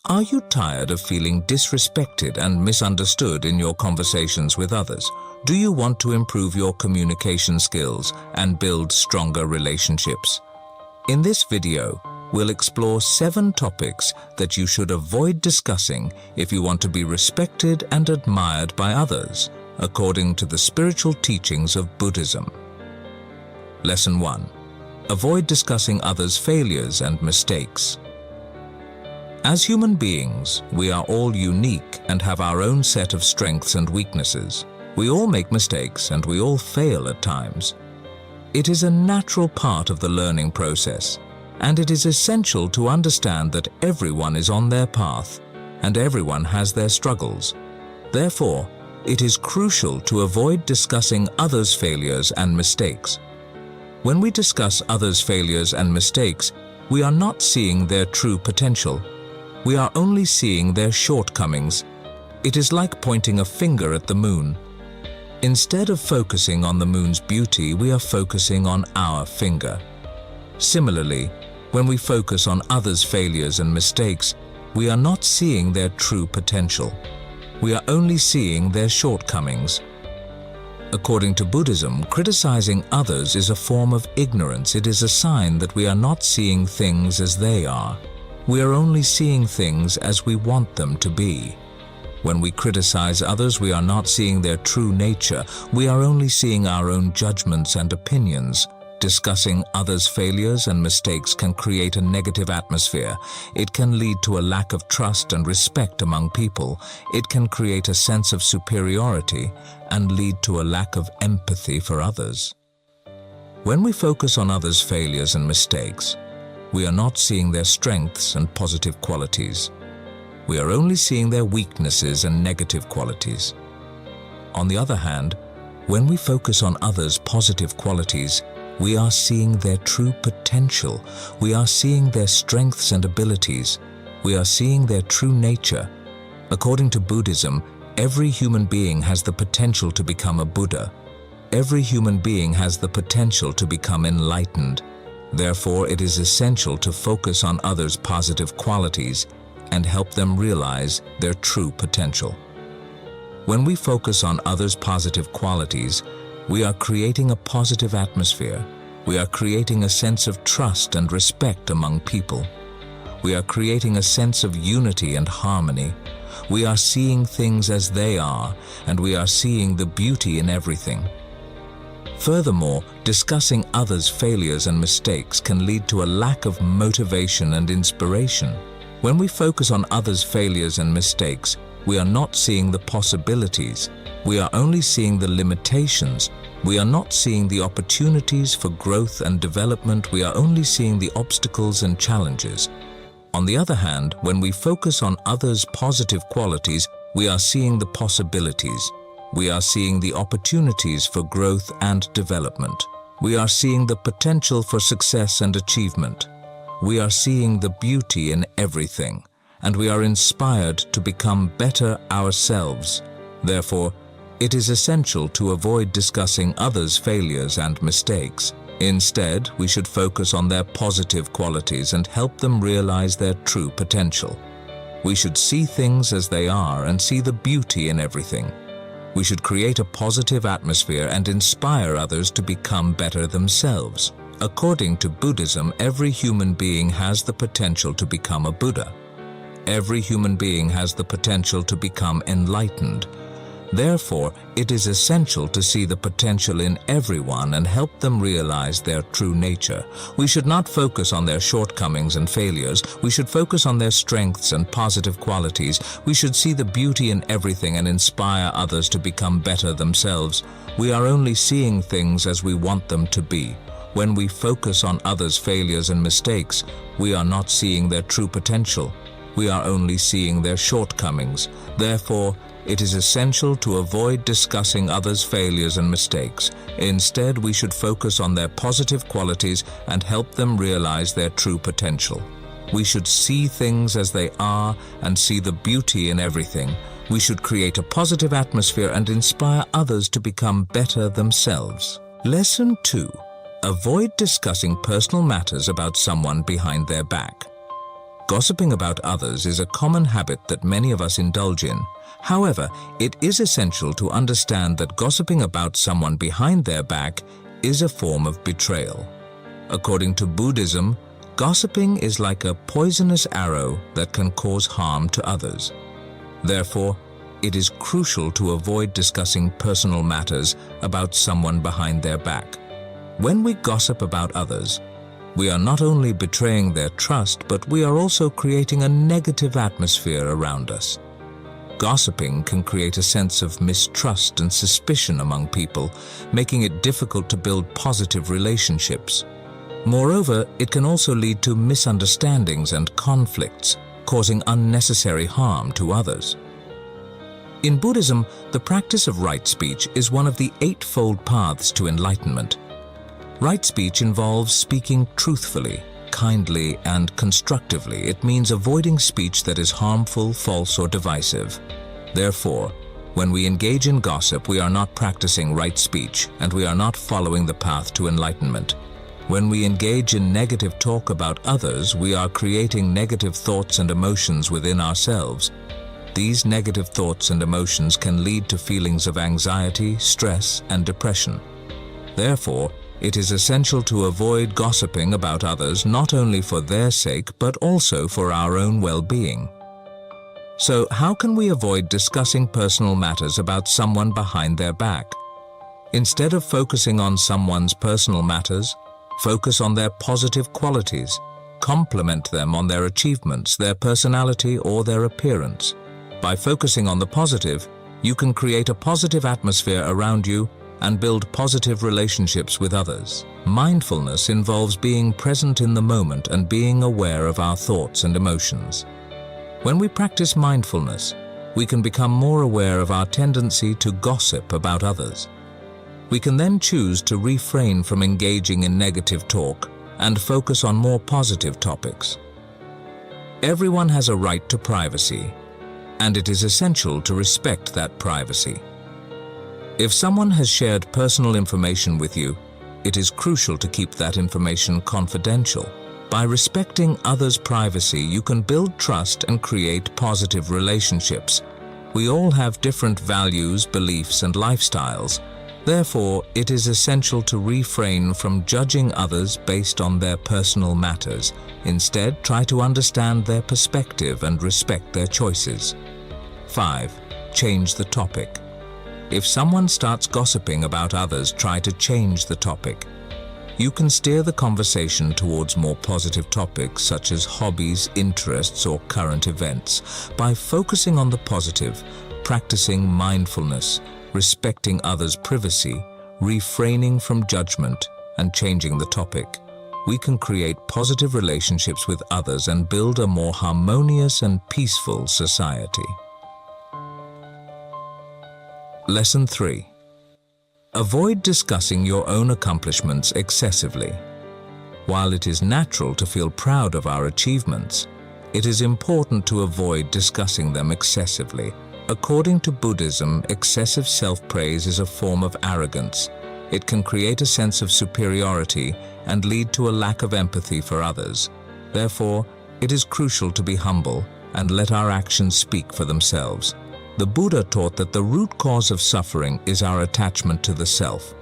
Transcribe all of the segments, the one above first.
Are you tired of feeling disrespected and misunderstood in your conversations with others? Do you want to improve your communication skills and build stronger relationships? In this video, we'll explore 7 topics that you should avoid discussing if you want to be respected and admired by others, according to the spiritual teachings of Buddhism. Lesson 1. Avoid discussing others' failures and mistakes. As human beings, we are all unique and have our own set of strengths and weaknesses. We all make mistakes and we all fail at times. It is a natural part of the learning process, and it is essential to understand that everyone is on their path and everyone has their struggles. Therefore, it is crucial to avoid discussing others' failures and mistakes. When we discuss others' failures and mistakes, we are not seeing their true potential. We are only seeing their shortcomings. It is like pointing a finger at the moon. Instead of focusing on the moon's beauty, we are focusing on our finger. Similarly, when we focus on others' failures and mistakes, we are not seeing their true potential. We are only seeing their shortcomings. According to Buddhism, criticizing others is a form of ignorance. It is a sign that we are not seeing things as they are. We are only seeing things as we want them to be. When we criticize others, we are not seeing their true nature. We are only seeing our own judgments and opinions. Discussing others' failures and mistakes can create a negative atmosphere. It can lead to a lack of trust and respect among people. It can create a sense of superiority and lead to a lack of empathy for others. When we focus on others' failures and mistakes, we are not seeing their strengths and positive qualities. We are only seeing their weaknesses and negative qualities. On the other hand, when we focus on others' positive qualities, we are seeing their true potential. We are seeing their strengths and abilities. We are seeing their true nature. According to Buddhism, every human being has the potential to become a Buddha. Every human being has the potential to become enlightened. Therefore, it is essential to focus on others' positive qualities and help them realize their true potential. When we focus on others' positive qualities, we are creating a positive atmosphere. We are creating a sense of trust and respect among people. We are creating a sense of unity and harmony. We are seeing things as they are, and we are seeing the beauty in everything. Furthermore, discussing others' failures and mistakes can lead to a lack of motivation and inspiration. When we focus on others' failures and mistakes, we are not seeing the possibilities. We are only seeing the limitations. We are not seeing the opportunities for growth and development. We are only seeing the obstacles and challenges. On the other hand, when we focus on others' positive qualities, we are seeing the possibilities. We are seeing the opportunities for growth and development. We are seeing the potential for success and achievement. We are seeing the beauty in everything, and we are inspired to become better ourselves. Therefore, it is essential to avoid discussing others' failures and mistakes. Instead, we should focus on their positive qualities and help them realize their true potential. We should see things as they are and see the beauty in everything. We should create a positive atmosphere and inspire others to become better themselves. According to Buddhism, every human being has the potential to become a Buddha. Every human being has the potential to become enlightened. Therefore, it is essential to see the potential in everyone and help them realize their true nature. We should not focus on their shortcomings and failures. We should focus on their strengths and positive qualities. We should see the beauty in everything and inspire others to become better themselves. We are only seeing things as we want them to be. When we focus on others' failures and mistakes, we are not seeing their true potential. We are only seeing their shortcomings. Therefore, it is essential to avoid discussing others' failures and mistakes. Instead, we should focus on their positive qualities and help them realize their true potential. We should see things as they are and see the beauty in everything. We should create a positive atmosphere and inspire others to become better themselves. Lesson 2. Avoid discussing personal matters about someone behind their back. Gossiping about others is a common habit that many of us indulge in. However, it is essential to understand that gossiping about someone behind their back is a form of betrayal. According to Buddhism, gossiping is like a poisonous arrow that can cause harm to others. Therefore, it is crucial to avoid discussing personal matters about someone behind their back. When we gossip about others, we are not only betraying their trust, but we are also creating a negative atmosphere around us. Gossiping can create a sense of mistrust and suspicion among people, making it difficult to build positive relationships. Moreover, it can also lead to misunderstandings and conflicts, causing unnecessary harm to others. In Buddhism, the practice of right speech is one of the eightfold paths to enlightenment. Right speech involves speaking truthfully, kindly, and constructively. It means avoiding speech that is harmful, false, or divisive. Therefore, when we engage in gossip, we are not practicing right speech, and we are not following the path to enlightenment. When we engage in negative talk about others, we are creating negative thoughts and emotions within ourselves. These negative thoughts and emotions can lead to feelings of anxiety, stress, and depression. Therefore, it is essential to avoid gossiping about others not only for their sake, but also for our own well-being. So, how can we avoid discussing personal matters about someone behind their back? Instead of focusing on someone's personal matters, focus on their positive qualities. Compliment them on their achievements, their personality, or their appearance. By focusing on the positive, you can create a positive atmosphere around you and build positive relationships with others. Mindfulness involves being present in the moment and being aware of our thoughts and emotions. When we practice mindfulness, we can become more aware of our tendency to gossip about others. We can then choose to refrain from engaging in negative talk and focus on more positive topics. Everyone has a right to privacy, and it is essential to respect that privacy. If someone has shared personal information with you, it is crucial to keep that information confidential. By respecting others' privacy, you can build trust and create positive relationships. We all have different values, beliefs, and lifestyles. Therefore, it is essential to refrain from judging others based on their personal matters. Instead, try to understand their perspective and respect their choices. 5. Change the topic. If someone starts gossiping about others, try to change the topic. You can steer the conversation towards more positive topics such as hobbies, interests, or current events. By focusing on the positive, practicing mindfulness, respecting others' privacy, refraining from judgment, and changing the topic, we can create positive relationships with others and build a more harmonious and peaceful society. Lesson 3. Avoid discussing your own accomplishments excessively. While it is natural to feel proud of our achievements, it is important to avoid discussing them excessively. According to Buddhism, excessive self-praise is a form of arrogance. It can create a sense of superiority and lead to a lack of empathy for others. Therefore, it is crucial to be humble and let our actions speak for themselves. The Buddha taught that the root cause of suffering is our attachment to the self.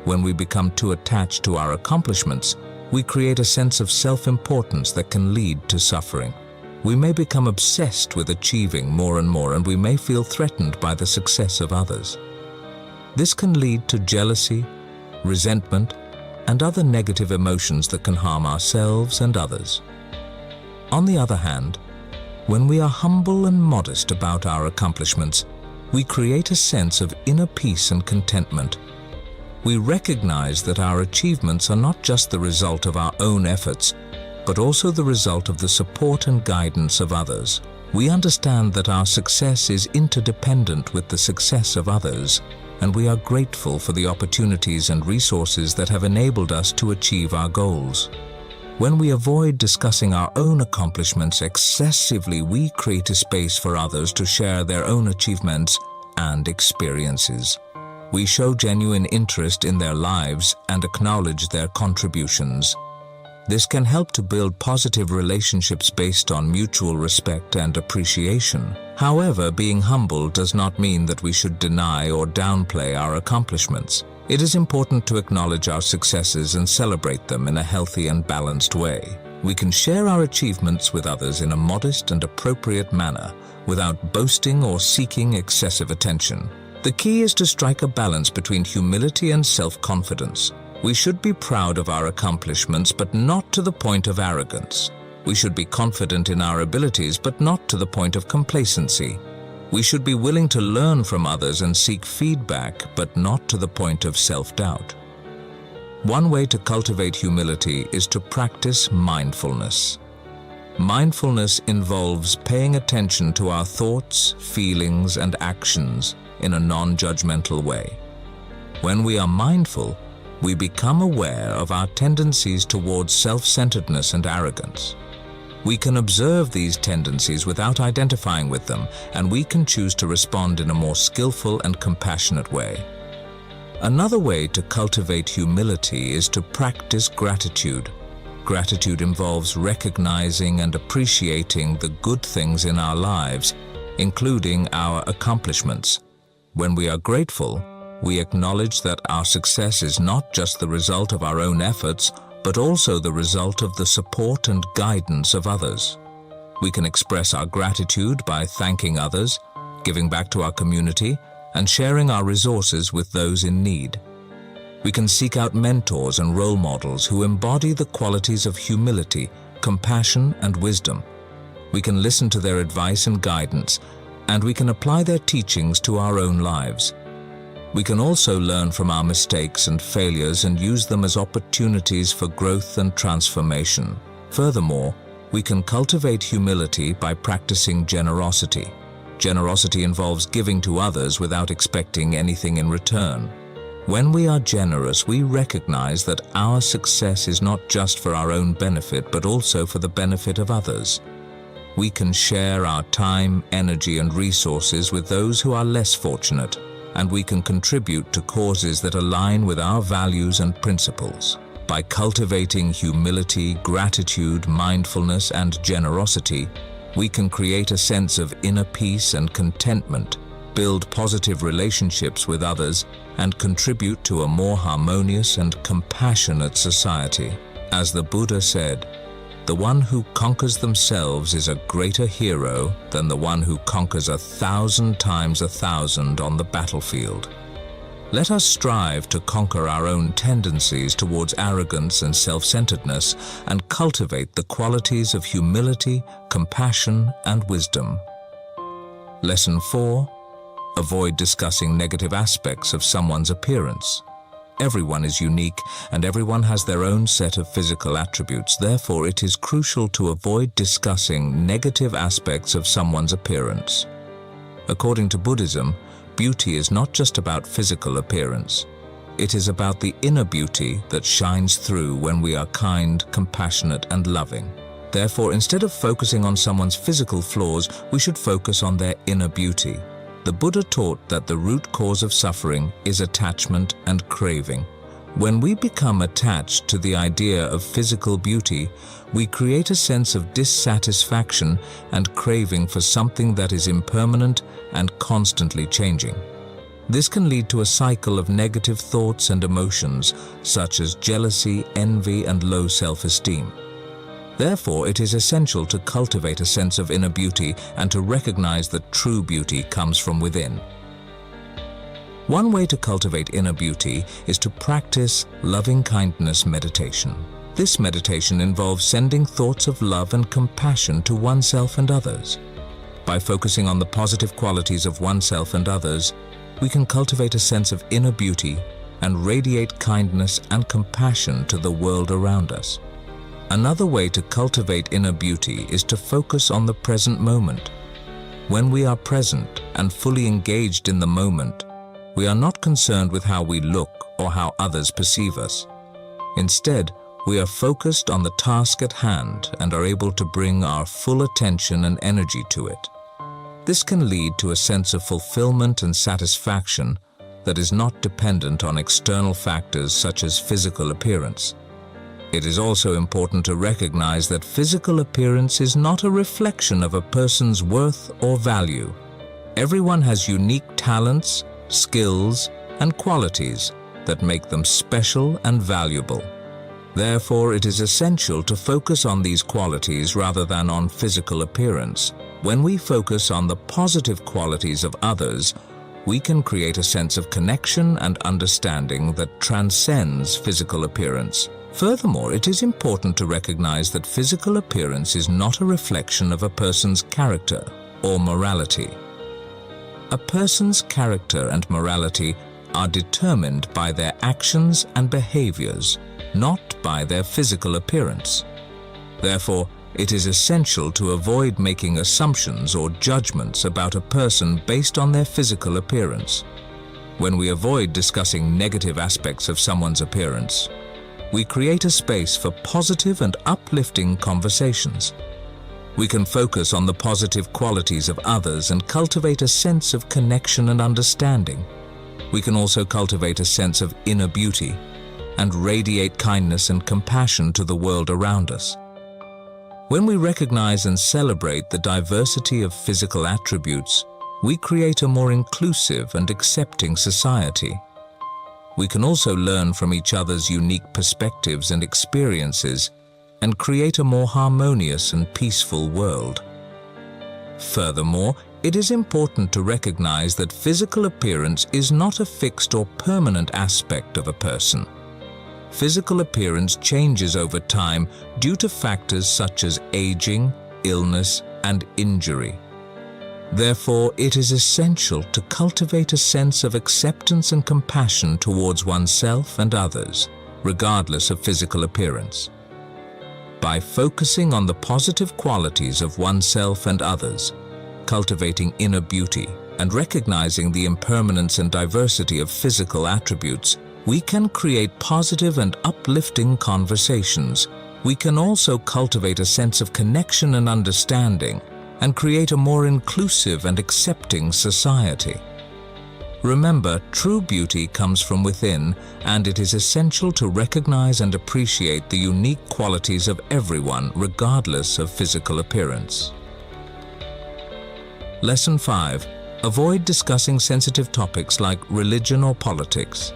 When we become too attached to our accomplishments, we create a sense of self-importance that can lead to suffering. We may become obsessed with achieving more and more, and we may feel threatened by the success of others. This can lead to jealousy, resentment, and other negative emotions that can harm ourselves and others. On the other hand, when we are humble and modest about our accomplishments, we create a sense of inner peace and contentment. We recognize that our achievements are not just the result of our own efforts, but also the result of the support and guidance of others. We understand that our success is interdependent with the success of others, and we are grateful for the opportunities and resources that have enabled us to achieve our goals. When we avoid discussing our own accomplishments excessively, we create a space for others to share their own achievements and experiences. We show genuine interest in their lives and acknowledge their contributions. This can help to build positive relationships based on mutual respect and appreciation. However, being humble does not mean that we should deny or downplay our accomplishments. It is important to acknowledge our successes and celebrate them in a healthy and balanced way. We can share our achievements with others in a modest and appropriate manner, without boasting or seeking excessive attention. The key is to strike a balance between humility and self-confidence. We should be proud of our accomplishments, but not to the point of arrogance. We should be confident in our abilities, but not to the point of complacency. We should be willing to learn from others and seek feedback, but not to the point of self-doubt. One way to cultivate humility is to practice mindfulness. Mindfulness involves paying attention to our thoughts, feelings, and actions in a non-judgmental way. When we are mindful, we become aware of our tendencies towards self-centeredness and arrogance. We can observe these tendencies without identifying with them, and we can choose to respond in a more skillful and compassionate way. Another way to cultivate humility is to practice gratitude. Gratitude involves recognizing and appreciating the good things in our lives, including our accomplishments. When we are grateful, we acknowledge that our success is not just the result of our own efforts, but also the result of the support and guidance of others. We can express our gratitude by thanking others, giving back to our community, and sharing our resources with those in need. We can seek out mentors and role models who embody the qualities of humility, compassion, and wisdom. We can listen to their advice and guidance, and we can apply their teachings to our own lives. We can also learn from our mistakes and failures and use them as opportunities for growth and transformation. Furthermore, we can cultivate humility by practicing generosity. Generosity involves giving to others without expecting anything in return. When we are generous, we recognize that our success is not just for our own benefit, but also for the benefit of others. We can share our time, energy, and resources with those who are less fortunate, and we can contribute to causes that align with our values and principles. By cultivating humility, gratitude, mindfulness, and generosity, we can create a sense of inner peace and contentment, build positive relationships with others, and contribute to a more harmonious and compassionate society. As the Buddha said, "The one who conquers themselves is a greater hero than the one who conquers 1,000 times 1,000 on the battlefield." Let us strive to conquer our own tendencies towards arrogance and self-centeredness and cultivate the qualities of humility, compassion, and wisdom. Lesson 4. Avoid discussing negative aspects of someone's appearance. Everyone is unique, and everyone has their own set of physical attributes. Therefore, it is crucial to avoid discussing negative aspects of someone's appearance. According to Buddhism, beauty is not just about physical appearance. It is about the inner beauty that shines through when we are kind, compassionate, and loving. Therefore, instead of focusing on someone's physical flaws, we should focus on their inner beauty. The Buddha taught that the root cause of suffering is attachment and craving. When we become attached to the idea of physical beauty, we create a sense of dissatisfaction and craving for something that is impermanent and constantly changing. This can lead to a cycle of negative thoughts and emotions, such as jealousy, envy, and low self-esteem. Therefore, it is essential to cultivate a sense of inner beauty and to recognize that true beauty comes from within. One way to cultivate inner beauty is to practice loving-kindness meditation. This meditation involves sending thoughts of love and compassion to oneself and others. By focusing on the positive qualities of oneself and others, we can cultivate a sense of inner beauty and radiate kindness and compassion to the world around us. Another way to cultivate inner beauty is to focus on the present moment. When we are present and fully engaged in the moment, we are not concerned with how we look or how others perceive us. Instead, we are focused on the task at hand and are able to bring our full attention and energy to it. This can lead to a sense of fulfillment and satisfaction that is not dependent on external factors such as physical appearance. It is also important to recognize that physical appearance is not a reflection of a person's worth or value. Everyone has unique talents, skills, and qualities that make them special and valuable. Therefore, it is essential to focus on these qualities rather than on physical appearance. When we focus on the positive qualities of others, we can create a sense of connection and understanding that transcends physical appearance. Furthermore, it is important to recognize that physical appearance is not a reflection of a person's character or morality. A person's character and morality are determined by their actions and behaviors, not by their physical appearance. Therefore, it is essential to avoid making assumptions or judgments about a person based on their physical appearance. When we avoid discussing negative aspects of someone's appearance, we create a space for positive and uplifting conversations. We can focus on the positive qualities of others and cultivate a sense of connection and understanding. We can also cultivate a sense of inner beauty and radiate kindness and compassion to the world around us. When we recognize and celebrate the diversity of physical attributes, we create a more inclusive and accepting society. We can also learn from each other's unique perspectives and experiences and create a more harmonious and peaceful world. Furthermore, it is important to recognize that physical appearance is not a fixed or permanent aspect of a person. Physical appearance changes over time due to factors such as aging, illness, and injury. Therefore, it is essential to cultivate a sense of acceptance and compassion towards oneself and others, regardless of physical appearance. By focusing on the positive qualities of oneself and others, cultivating inner beauty, and recognizing the impermanence and diversity of physical attributes, we can create positive and uplifting conversations. We can also cultivate a sense of connection and understanding, and create a more inclusive and accepting society. Remember, true beauty comes from within, and it is essential to recognize and appreciate the unique qualities of everyone, regardless of physical appearance. Lesson 5. Avoid discussing sensitive topics like religion or politics.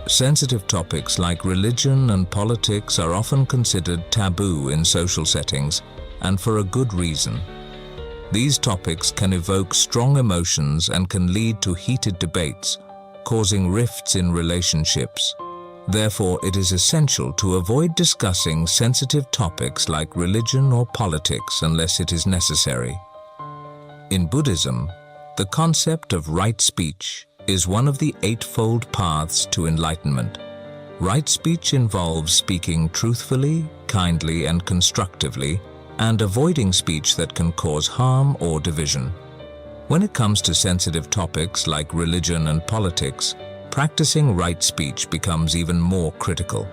Sensitive topics like religion and politics are often considered taboo in social settings, and for a good reason. These topics can evoke strong emotions and can lead to heated debates, causing rifts in relationships. Therefore, it is essential to avoid discussing sensitive topics like religion or politics unless it is necessary. In Buddhism, the concept of right speech is one of the eightfold paths to enlightenment. Right speech involves speaking truthfully, kindly, and constructively, and avoiding speech that can cause harm or division. When it comes to sensitive topics like religion and politics, practicing right speech becomes even more critical.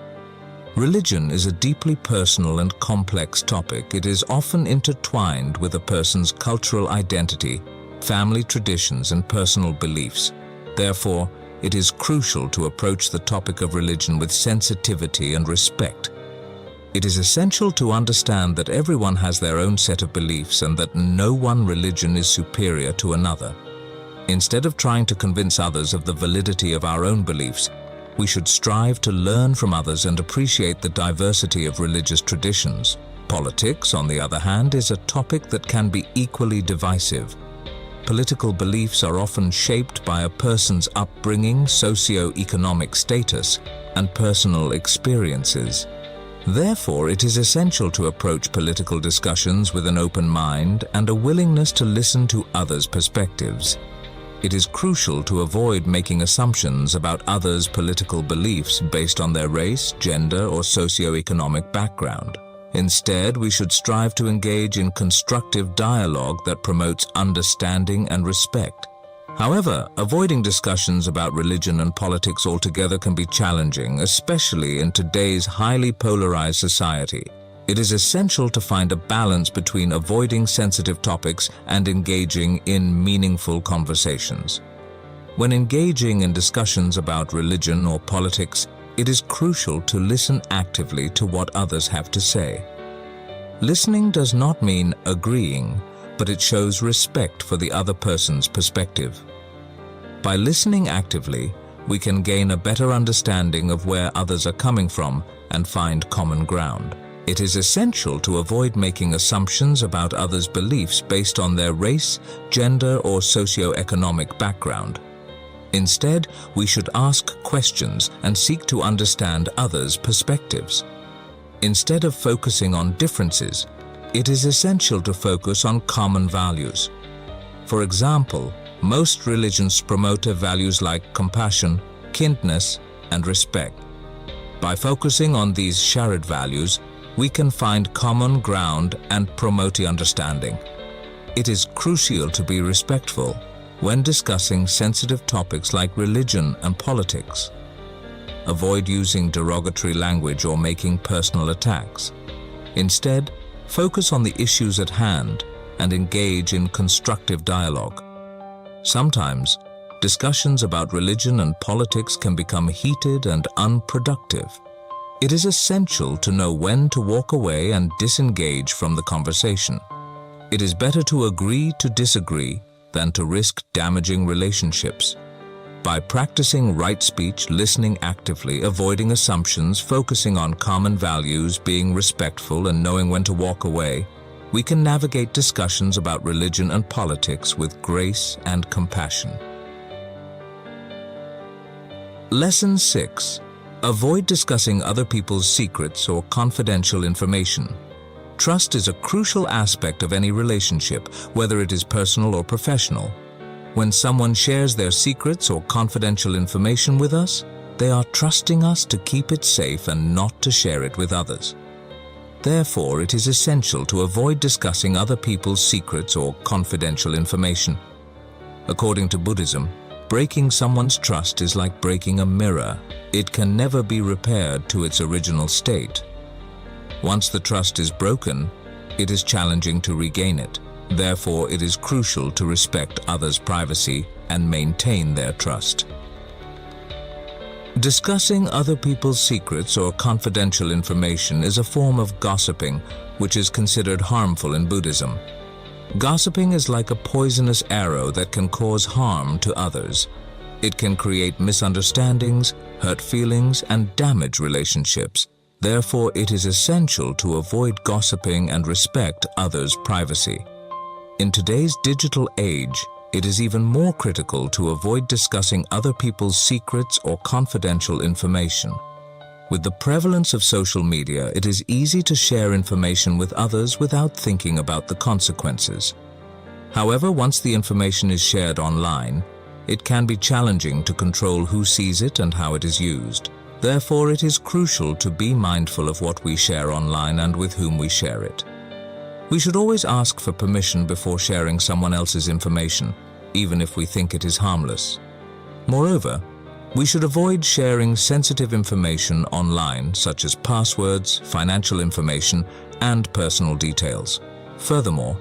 Religion is a deeply personal and complex topic. It is often intertwined with a person's cultural identity, family traditions, and personal beliefs. Therefore, it is crucial to approach the topic of religion with sensitivity and respect. It is essential to understand that everyone has their own set of beliefs and that no one religion is superior to another. Instead of trying to convince others of the validity of our own beliefs, we should strive to learn from others and appreciate the diversity of religious traditions. Politics, on the other hand, is a topic that can be equally divisive. Political beliefs are often shaped by a person's upbringing, socio-economic status, and personal experiences. Therefore, it is essential to approach political discussions with an open mind and a willingness to listen to others' perspectives. It is crucial to avoid making assumptions about others' political beliefs based on their race, gender, or socio-economic background. Instead, we should strive to engage in constructive dialogue that promotes understanding and respect. However, avoiding discussions about religion and politics altogether can be challenging, especially in today's highly polarized society. It is essential to find a balance between avoiding sensitive topics and engaging in meaningful conversations. When engaging in discussions about religion or politics, it is crucial to listen actively to what others have to say. Listening does not mean agreeing, but it shows respect for the other person's perspective. By listening actively, we can gain a better understanding of where others are coming from and find common ground. It is essential to avoid making assumptions about others' beliefs based on their race, gender, or socio-economic background. Instead, we should ask questions and seek to understand others' perspectives. Instead of focusing on differences, it is essential to focus on common values. For example, most religions promote values like compassion, kindness, and respect. By focusing on these shared values, we can find common ground and promote understanding. It is crucial to be respectful when discussing sensitive topics like religion and politics. Avoid using derogatory language or making personal attacks. Instead, focus on the issues at hand and engage in constructive dialogue. Sometimes, discussions about religion and politics can become heated and unproductive. It is essential to know when to walk away and disengage from the conversation. It is better to agree to disagree than to risk damaging relationships. By practicing right speech, listening actively, avoiding assumptions, focusing on common values, being respectful, and knowing when to walk away, we can navigate discussions about religion and politics with grace and compassion. Lesson 6. Avoid discussing other people's secrets or confidential information. Trust is a crucial aspect of any relationship, whether it is personal or professional. When someone shares their secrets or confidential information with us, they are trusting us to keep it safe and not to share it with others. Therefore, it is essential to avoid discussing other people's secrets or confidential information. According to Buddhism, breaking someone's trust is like breaking a mirror. It can never be repaired to its original state. Once the trust is broken, it is challenging to regain it. Therefore, it is crucial to respect others' privacy and maintain their trust. Discussing other people's secrets or confidential information is a form of gossiping, which is considered harmful in Buddhism. Gossiping is like a poisonous arrow that can cause harm to others. It can create misunderstandings, hurt feelings, and damage relationships. Therefore, it is essential to avoid gossiping and respect others' privacy. In today's digital age, it is even more critical to avoid discussing other people's secrets or confidential information. With the prevalence of social media, it is easy to share information with others without thinking about the consequences. However, once the information is shared online, it can be challenging to control who sees it and how it is used. Therefore, it is crucial to be mindful of what we share online and with whom we share it. We should always ask for permission before sharing someone else's information, even if we think it is harmless. Moreover, we should avoid sharing sensitive information online, such as passwords, financial information, and personal details. Furthermore,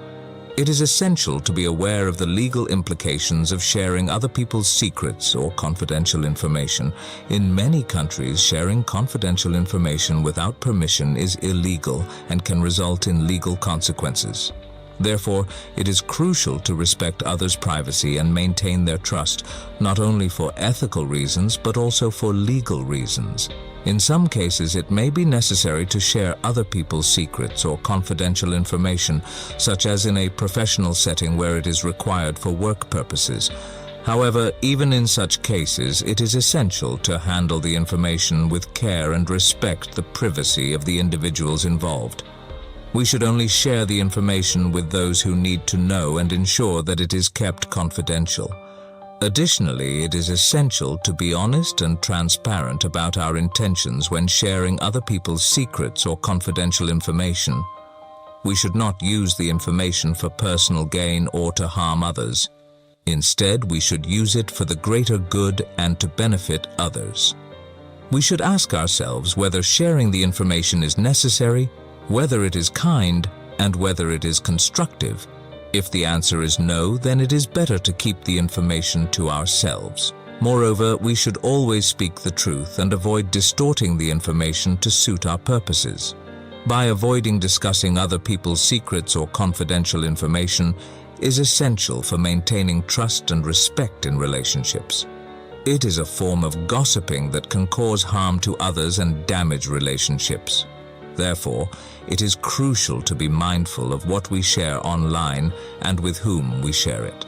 it is essential to be aware of the legal implications of sharing other people's secrets or confidential information. In many countries, sharing confidential information without permission is illegal and can result in legal consequences. Therefore, it is crucial to respect others' privacy and maintain their trust, not only for ethical reasons but also for legal reasons. In some cases, it may be necessary to share other people's secrets or confidential information, such as in a professional setting where it is required for work purposes. However, even in such cases, it is essential to handle the information with care and respect the privacy of the individuals involved. We should only share the information with those who need to know and ensure that it is kept confidential. Additionally, it is essential to be honest and transparent about our intentions when sharing other people's secrets or confidential information. We should not use the information for personal gain or to harm others. Instead, we should use it for the greater good and to benefit others. We should ask ourselves whether sharing the information is necessary, whether it is kind, and whether it is constructive. If the answer is no, then it is better to keep the information to ourselves. Moreover, we should always speak the truth and avoid distorting the information to suit our purposes. By avoiding discussing other people's secrets or confidential information is essential for maintaining trust and respect in relationships. It is a form of gossiping that can cause harm to others and damage relationships. Therefore, it is crucial to be mindful of what we share online and with whom we share it.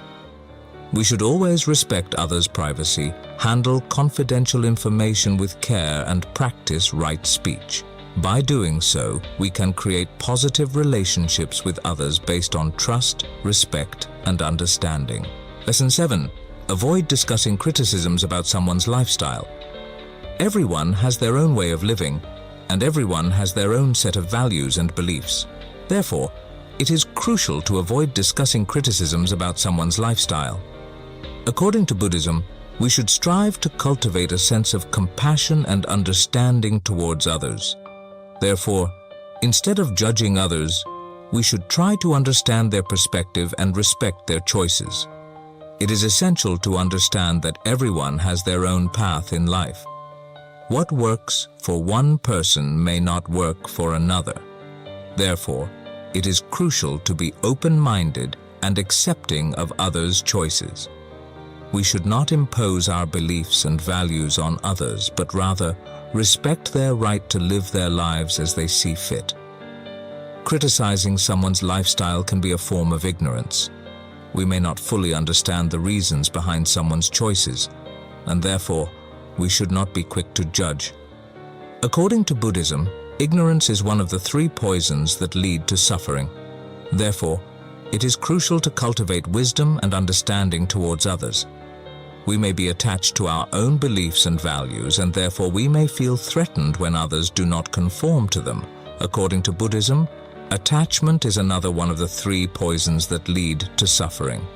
We should always respect others' privacy, handle confidential information with care, and practice right speech. By doing so, we can create positive relationships with others based on trust, respect, and understanding. Lesson 7. Avoid discussing criticisms about someone's lifestyle. Everyone has their own way of living, and everyone has their own set of values and beliefs. Therefore, it is crucial to avoid discussing criticisms about someone's lifestyle. According to Buddhism, we should strive to cultivate a sense of compassion and understanding towards others. Therefore, instead of judging others, we should try to understand their perspective and respect their choices. It is essential to understand that everyone has their own path in life. What works for one person may not work for another. Therefore, it is crucial to be open-minded and accepting of others' choices. We should not impose our beliefs and values on others, but rather respect their right to live their lives as they see fit. Criticizing someone's lifestyle can be a form of ignorance. We may not fully understand the reasons behind someone's choices, and therefore, we should not be quick to judge. According to Buddhism, ignorance is one of the 3 poisons that lead to suffering. Therefore, it is crucial to cultivate wisdom and understanding towards others. We may be attached to our own beliefs and values, and therefore we may feel threatened when others do not conform to them. According to Buddhism, attachment is another one of the 3 poisons that lead to suffering.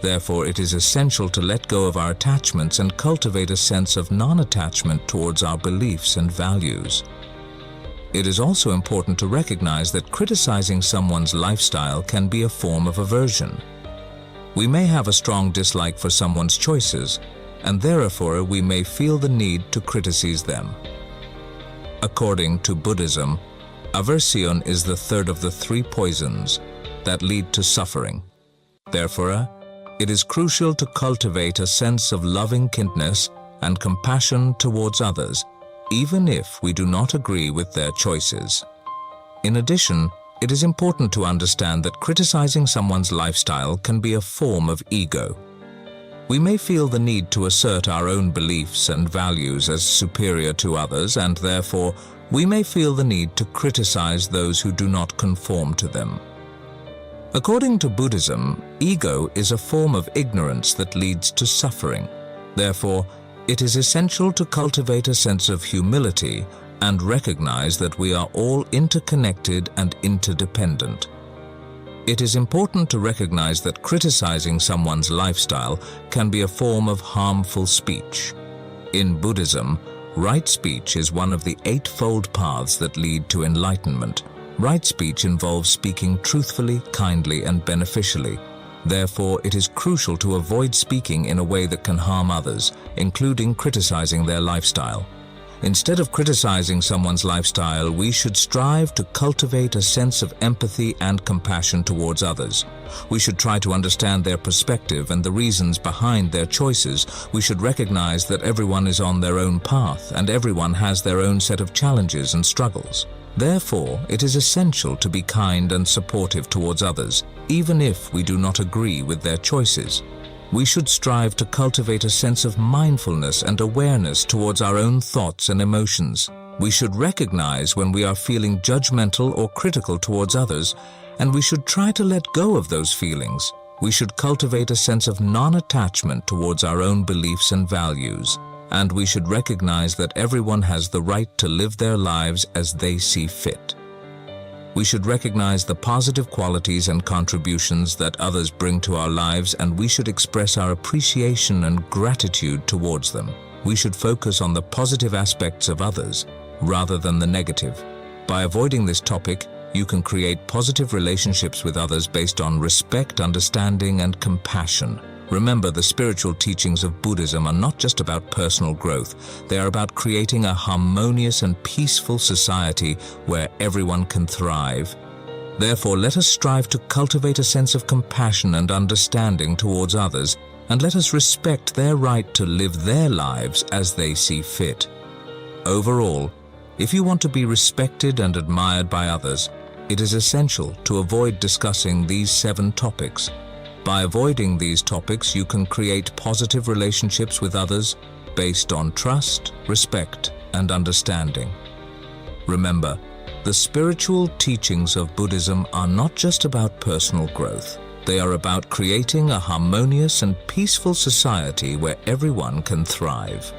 Therefore, it is essential to let go of our attachments and cultivate a sense of non-attachment towards our beliefs and values. It is also important to recognize that criticizing someone's lifestyle can be a form of aversion. We may have a strong dislike for someone's choices, and therefore we may feel the need to criticize them. According to Buddhism, aversion is the 3rd of the 3 poisons that lead to suffering. Therefore, it is crucial to cultivate a sense of loving kindness and compassion towards others, even if we do not agree with their choices. In addition, it is important to understand that criticizing someone's lifestyle can be a form of ego. We may feel the need to assert our own beliefs and values as superior to others, and therefore, we may feel the need to criticize those who do not conform to them. According to Buddhism, ego is a form of ignorance that leads to suffering. Therefore, it is essential to cultivate a sense of humility and recognize that we are all interconnected and interdependent. It is important to recognize that criticizing someone's lifestyle can be a form of harmful speech. In Buddhism, right speech is one of the 8-fold paths that lead to enlightenment. Right speech involves speaking truthfully, kindly, and beneficially. Therefore, it is crucial to avoid speaking in a way that can harm others, including criticizing their lifestyle. Instead of criticizing someone's lifestyle, we should strive to cultivate a sense of empathy and compassion towards others. We should try to understand their perspective and the reasons behind their choices. We should recognize that everyone is on their own path and everyone has their own set of challenges and struggles. Therefore, it is essential to be kind and supportive towards others, even if we do not agree with their choices. We should strive to cultivate a sense of mindfulness and awareness towards our own thoughts and emotions. We should recognize when we are feeling judgmental or critical towards others, and we should try to let go of those feelings. We should cultivate a sense of non-attachment towards our own beliefs and values, and we should recognize that everyone has the right to live their lives as they see fit. We should recognize the positive qualities and contributions that others bring to our lives, and we should express our appreciation and gratitude towards them. We should focus on the positive aspects of others rather than the negative. By avoiding this topic, you can create positive relationships with others based on respect, understanding, and compassion. Remember, the spiritual teachings of Buddhism are not just about personal growth. They are about creating a harmonious and peaceful society where everyone can thrive. Therefore, let us strive to cultivate a sense of compassion and understanding towards others, and let us respect their right to live their lives as they see fit. Overall, if you want to be respected and admired by others, it is essential to avoid discussing these 7 topics. By avoiding these topics, you can create positive relationships with others based on trust, respect, and understanding. Remember, the spiritual teachings of Buddhism are not just about personal growth. They are about creating a harmonious and peaceful society where everyone can thrive.